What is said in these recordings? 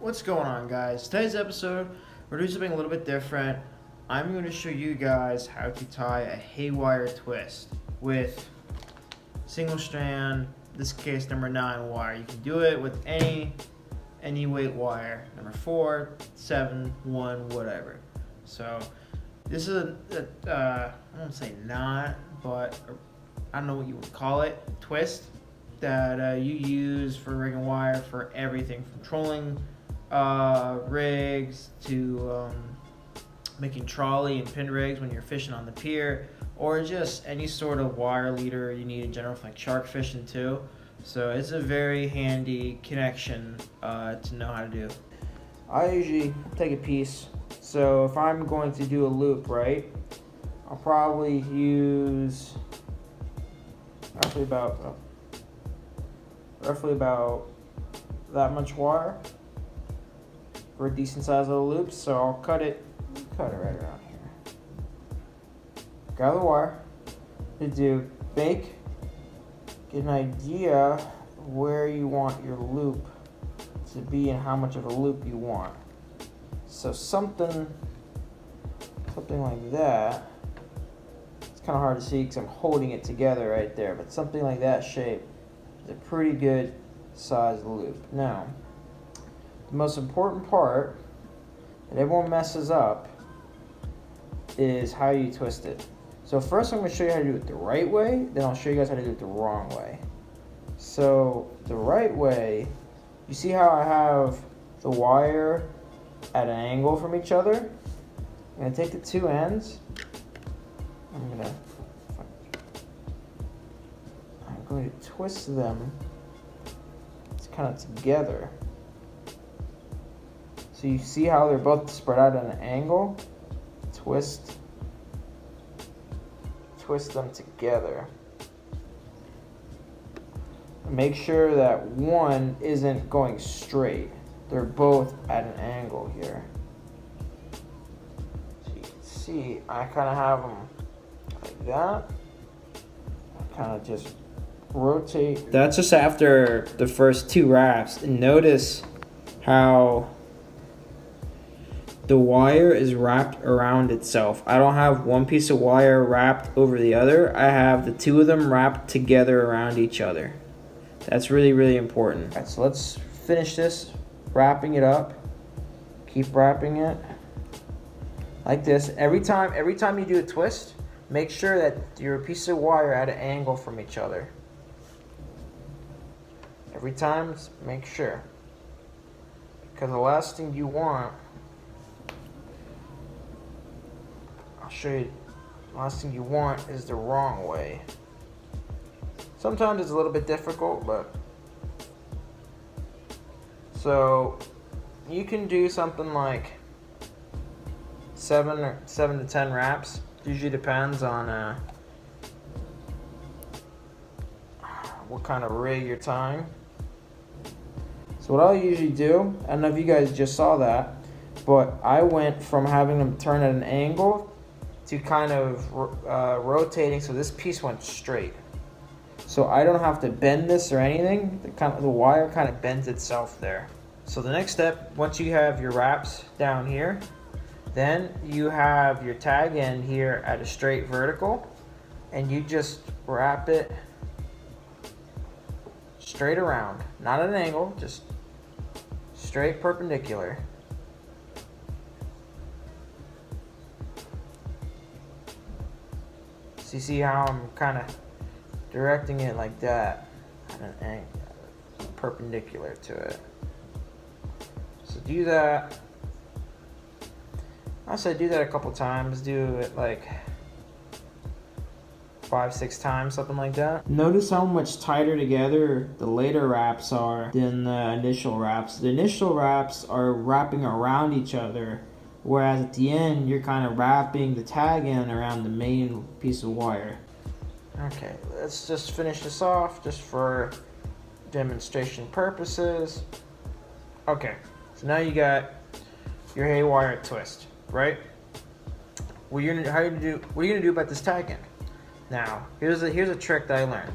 What's going on, guys? Today's episode, we're doing something a little bit different. I'm going to show you guys how to tie a haywire twist with single strand, in this case number 9 wire. You can do it with any weight wire, number 4, 7, 1, whatever. So this is I won't say knot, but I don't know what you would call it, twist that you use for rigging wire for everything from trolling rigs to making trolley and pin rigs when you're fishing on the pier, or just any sort of wire leader you need in general for like shark fishing too. So it's a very handy connection to know how to do. I usually take a piece. So if I'm going to do a loop, right, I'll probably use roughly about that much wire for a decent size little loop. So I'll cut it right around here. Gather the wire to get an idea where you want your loop to be and how much of a loop you want. So something like that. It's kind of hard to see because I'm holding it together right there, but something like that shape is a pretty good size loop. Now, the most important part that everyone messes up is how you twist it. So first I'm going to show you how to do it the right way, then I'll show you guys how to do it the wrong way. So the right way, you see how I have the wire at an angle from each other? I'm going to take the two ends, I'm going to twist them kind of together. So you see how they're both spread out at an angle? Twist them together. Make sure that one isn't going straight. They're both at an angle here. So you can see I kind of have them like that. I kind of just rotate. That's just after the first 2 wraps. And notice how the wire is wrapped around itself. I don't have one piece of wire wrapped over the other. I have the 2 of them wrapped together around each other. That's really, really important. All right, so let's finish this, wrapping it up. Keep wrapping it like this. Every time you do a twist, make sure that your piece of wire at an angle from each other. Every time, make sure. Because the last thing you want, I'll show you, the last thing you want is the wrong way. Sometimes it's a little bit difficult, but so you can do something like 7 to 10 wraps. Usually depends on what kind of rig you're tying. So what I'll usually do, I don't know if you guys just saw that, but I went from having them turn at an angle to kind of rotating, so this piece went straight. So I don't have to bend this or anything. The wire kind of bends itself there. So the next step, once you have your wraps down here, then you have your tag end here at a straight vertical, and you just wrap it straight around, not at an angle, just straight perpendicular. So you see how I'm kind of directing it like that at an angle, perpendicular to it. So do that. I said do that a couple times. Do it like 5-6 times, something like that. Notice how much tighter together the later wraps are than the initial wraps. The initial wraps are wrapping around each other, whereas at the end you're kind of wrapping the tag end around the main piece of wire. Okay, let's just finish this off just for demonstration purposes. Okay, so now you got your haywire twist, right? What are you gonna do about this tag end? Now, here's a trick that I learned.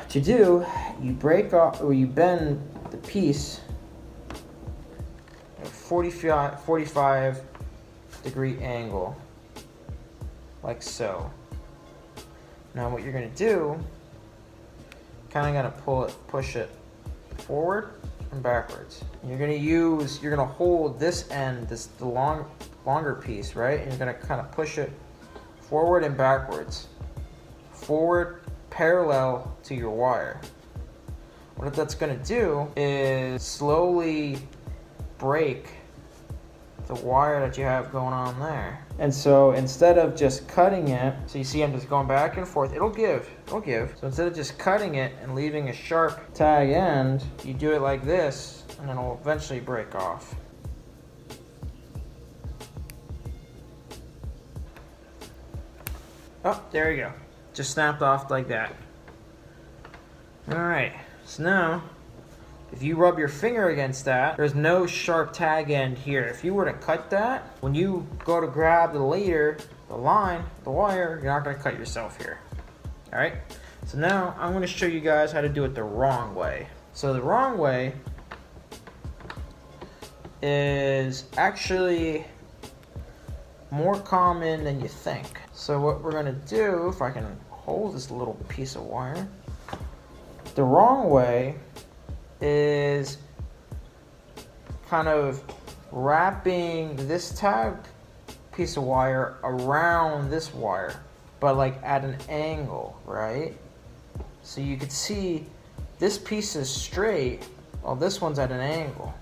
To do, you break off or you bend the piece 45 degree angle, like so. Now what you're gonna do, kind of gonna push it forward and backwards. You're gonna hold this end, the longer piece, right? And you're gonna kind of push it forward and backwards. Forward parallel to your wire. What that's gonna do is slowly break the wire that you have going on there. And so instead of just cutting it, so you see I'm just going back and forth, it'll give. So instead of just cutting it and leaving a sharp tag end, you do it like this, and then it'll eventually break off. Oh, there you go. Just snapped off like that. Alright, so now, if you rub your finger against that, there's no sharp tag end here. If you were to cut that, when you go to grab the wire, you're not gonna cut yourself here. Alright, so now I'm gonna show you guys how to do it the wrong way. So the wrong way is actually more common than you think. So what we're gonna do, if I can hold this little piece of wire, the wrong way is kind of wrapping this tag piece of wire around this wire, but like at an angle, right? So you could see this piece is straight, while this one's at an angle.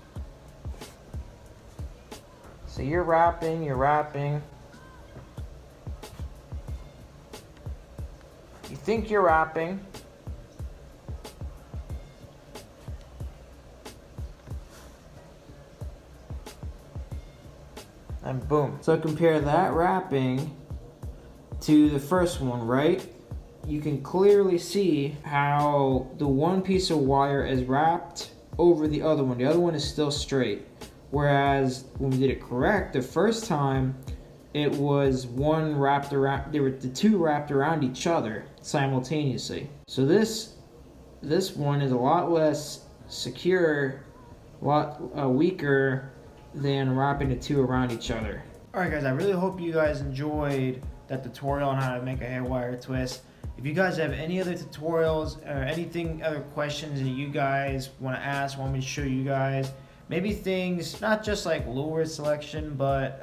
So you're wrapping. You think you're wrapping. And boom. So compare that wrapping to the first one, right? You can clearly see how the one piece of wire is wrapped over the other one. The other one is still straight. Whereas when we did it correct the first time, it was one wrapped around, the two wrapped around each other simultaneously. So this one is a lot less secure, a lot weaker than wrapping the two around each other. Alright guys, I really hope you guys enjoyed that tutorial on how to make a haywire twist. If you guys have any other tutorials or other questions that you guys want to ask, want me to show you guys, maybe things, not just like lure selection, but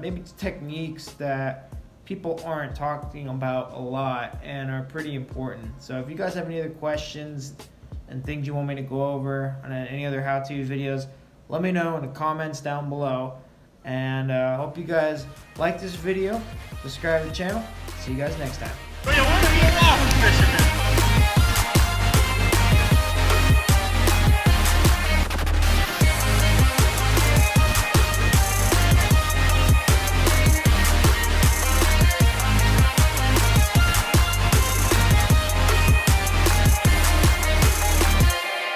maybe techniques that people aren't talking about a lot and are pretty important. So if you guys have any other questions and things you want me to go over on any other how-to videos, let me know in the comments down below. And hope you guys like this video. Subscribe to the channel. See you guys next time.